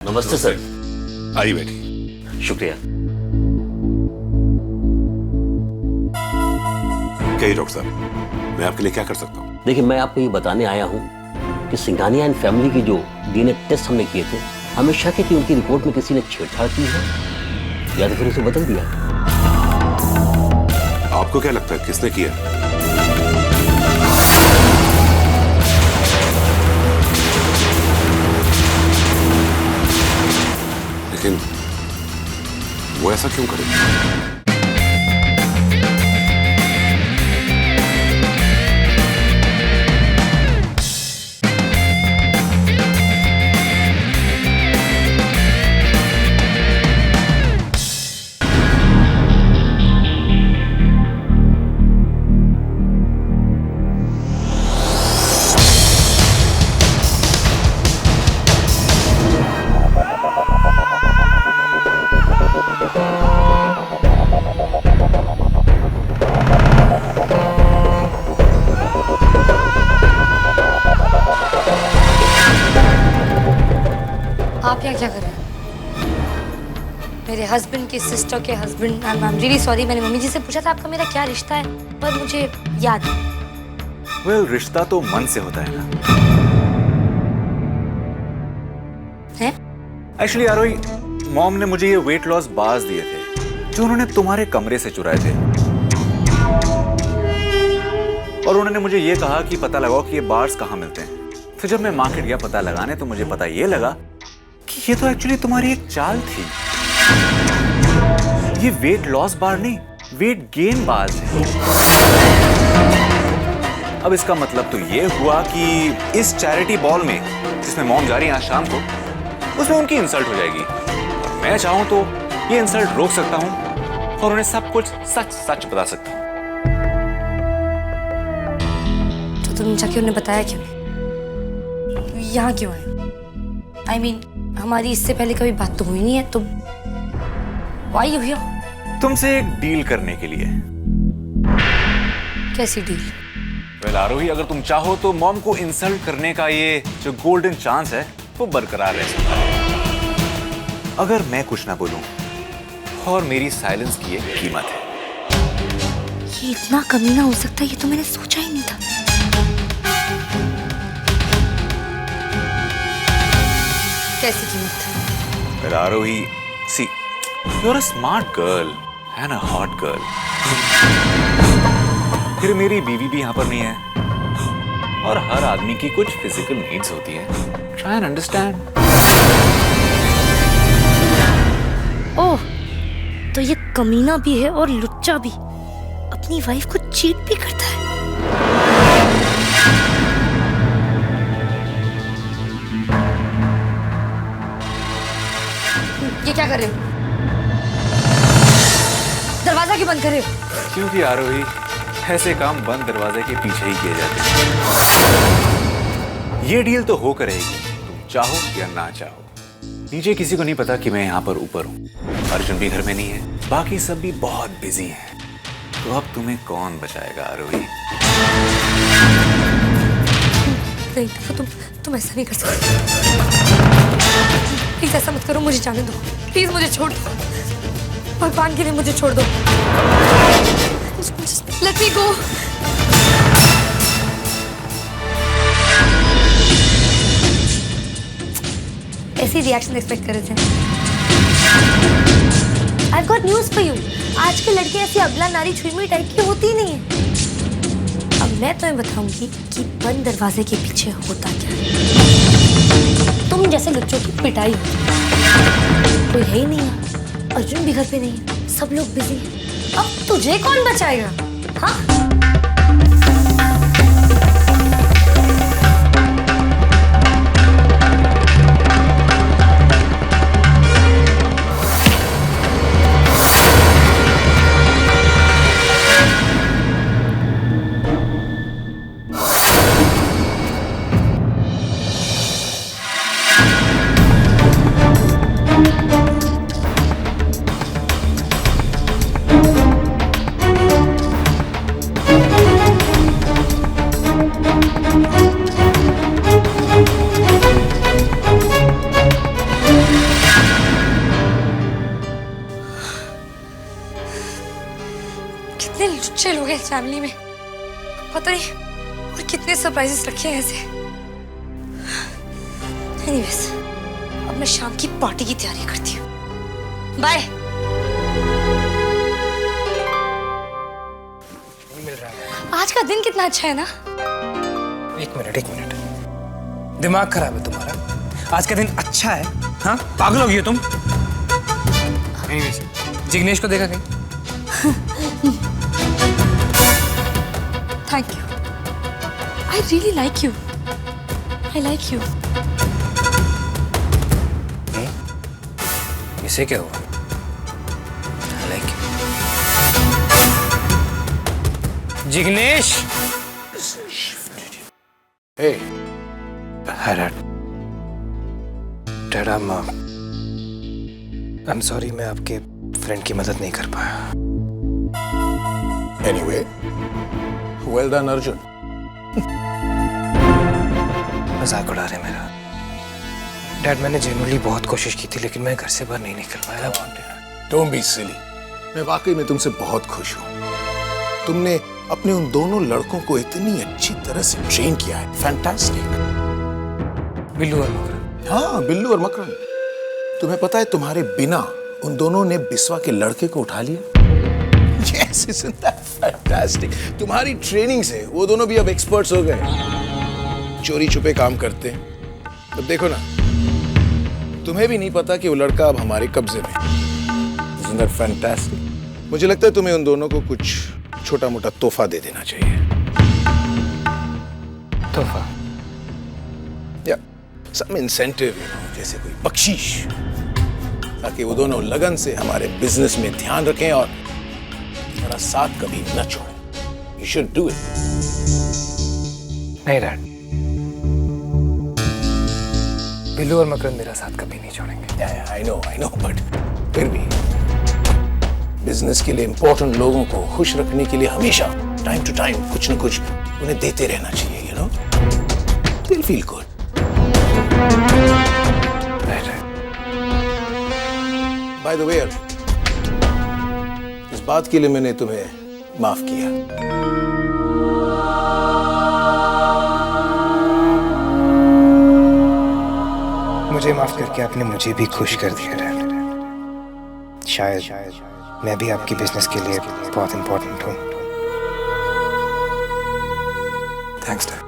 नमस्ते सर। आइए बैठिए। शुक्रिया। कहिए डॉक्टर साहब, मैं आपके लिए क्या कर सकता हूँ? देखिए, मैं आपको ये बताने आया हूँ कि सिंघानिया एंड फैमिली की जो डीएनए टेस्ट हमने किए थे, हमें शक है कि उनकी रिपोर्ट में किसी ने छेड़छाड़ की है या तो फिर उसे बदल दिया। आपको क्या लगता है किसने किया? लेकिन वो ऐसा क्यों करेगा? आप यहाँ क्या कर रहे हैं? मेरे हस्बैंड की सिस्टर के husband. I am really sorry. मैंने मम्मी जी से पूछा था आपका मेरा क्या रिश्ता है, पर मुझे याद नहीं। वेल, रिश्ता तो मन से होता है ना। है? एक्चुअली आरोही, मॉम ने मुझे ये वेट लॉस बार्स दिए थे जो उन्होंने तुम्हारे कमरे से चुराए थे, और उन्होंने मुझे ये कहा कि पता लगाओ कि ये बार्स कहाँ मिलते हैं। फिर जब मैं मार्केट गया पता लगाने, तो मुझे पता ये लगा कि ये तो एक्चुअली तुम्हारी एक चाल थी। ये वेट लॉस बार नहीं, वेट गेन बार्स है। अब इसका मतलब तो ये हुआ कि इस चैरिटी बॉल में, जिसमें मॉम जा रही है आज शाम को, उसमें उनकी इंसल्ट हो जाएगी, और मैं चाहूं तो ये इंसल्ट रोक सकता हूं और उन्हें सब कुछ सच सच बता सकता हूं। तो तुमने जाके उन्हें बताया क्यों नहीं? यहाँ क्यों आए? I mean, हमारी इससे पहले कभी बात तो हुई नहीं है, तो why you here? तुमसे एक डील करने के लिए। कैसी डील? वेल आरोही, अगर तुम चाहो तो मॉम को इंसल्ट करने का ये जो गोल्डन चांस है वो बरकरार रह सकता है, अगर मैं कुछ ना बोलूं और मेरी साइलेंस की एक कीमत है। ये इतना कमीना हो सकता है, ये तो मैंने सोचा ही नहीं था। कैसी कीमत? Well Arohi, see, you're a smart girl and a hot girl. फिर मेरी बीवी भी यहाँ पर नहीं है, और हर आदमी की कुछ फिजिकल नीड्स होती हैं। Try and understand. ओह, तो ये कमीना भी है और लुच्चा भी, अपनी वाइफ को चीट भी करता है। ये क्या कर रहे हो? दरवाजा क्यों बंद कर रहे हो? क्योंकि आरोही, ऐसे काम बंद दरवाजे के पीछे ही किए जाते हैं। ये डील तो हो करेगी, तुम चाहो या ना चाहो। नीचे किसी को नहीं पता कि मैं यहाँ पर ऊपर हूँ। अर्जुन भी घर में नहीं है, बाकी सब भी बहुत बिजी हैं। तो अब तुम्हें कौन बचाएगा आरोही? नहीं, तुम ऐसा नहीं कर सकते। प्लीज ऐसा मत करो, मुझे जाने दो। प्लीज मुझे छोड़ दो, भगवान के लिए मुझे छोड़ दो। लेट मी गो। ऐसी रिएक्शन एक्सपेक्ट कर रहे थे। I've got news for you. आज के लड़के ऐसी अबला नारी छुई टाइप की होती ही नहीं है। अब मैं तुम्हें बताऊंगी कि बंद दरवाजे के पीछे होता क्या है। तुम जैसे बच्चों की पिटाई कोई है ही नहीं है। अर्जुन भी घर पे नहीं है, सब लोग बिजी हैं। अब तुझे कौन बचाएगा? हाँ? अच्छे लोग हैं इस फैमिली में, पता नहीं और कितने सरप्राइजेस रखे हैं ऐसे। एनीवेज, अब मैं शाम की पार्टी की तैयारी करती हूँ। बाय। मिल रहा है। आज का दिन कितना अच्छा है ना। एक मिनट, दिमाग खराब है तुम्हारा। आज का दिन अच्छा है? हाँ, पागल हो गई हो तुम। जिग्नेश को देखा कहीं? Thank you, I really like you, I like you. इसे क्या हुआ? I like you. Jignesh! Hey, Hi, Dad. Dad, I'm sorry, मैं आपके फ्रेंड की मदद नहीं कर पाया। anyway, well done, Arjun. मजाक उड़ा रहे मेरा। डैड, मैंने जेन्युइनली बहुत कोशिश की थी, लेकिन मैं घर से बाहर नहीं निकल पाया। Don't be silly. मैं वाकई में तुमसे बहुत खुश हूँ। तुमने अपने उन दोनों लड़कों को इतनी अच्छी तरह से ट्रेन किया है। फैंटास्टिक। बिल्लू और मकरन। हाँ, बिल्लू और मकरन। तुम्हें पता है तुम्हारे बिना उन दोनों ने बिस्वा के लड़के को उठा लिया। Yes, isn't that fantastic? तुम्हारी ट्रेनिंग से वो दोनों भी अब एक्सपर्ट्स हो गए। चोरी छुपे काम करते हैं। अब देखो ना, तुम्हें भी नहीं पता कि वो लड़का अब हमारे कब्जे में। Isn't that fantastic? मुझे लगता है तुम्हें उन दोनों को कुछ छोटा मोटा तोहफा दे देना चाहिए। तोहफा? या some incentive, जैसे कोई बख्शीश, ताकि वो दोनों लगन से हमारे बिजनेस में ध्यान रखें और हमारा साथ कभी न छोड़ें। You should do it. नहीं डैड, बिल्लू और मकरन मेरा साथ कभी नहीं छोड़ेंगे। I know, but फिर भी बिजनेस के लिए इंपॉर्टेंट लोगों को खुश रखने के लिए हमेशा टाइम टू टाइम कुछ न कुछ उन्हें देते रहना चाहिए, you know? They'll feel good. By the way, Arjun, इस बात के लिए मैंने तुम्हें माफ किया। मुझे माफ करके आपने मुझे भी खुश कर दिया डैड। शायद मैं भी आपकी बिजनेस के लिए बहुत इंपॉर्टेंट हूँ। Thanks dad.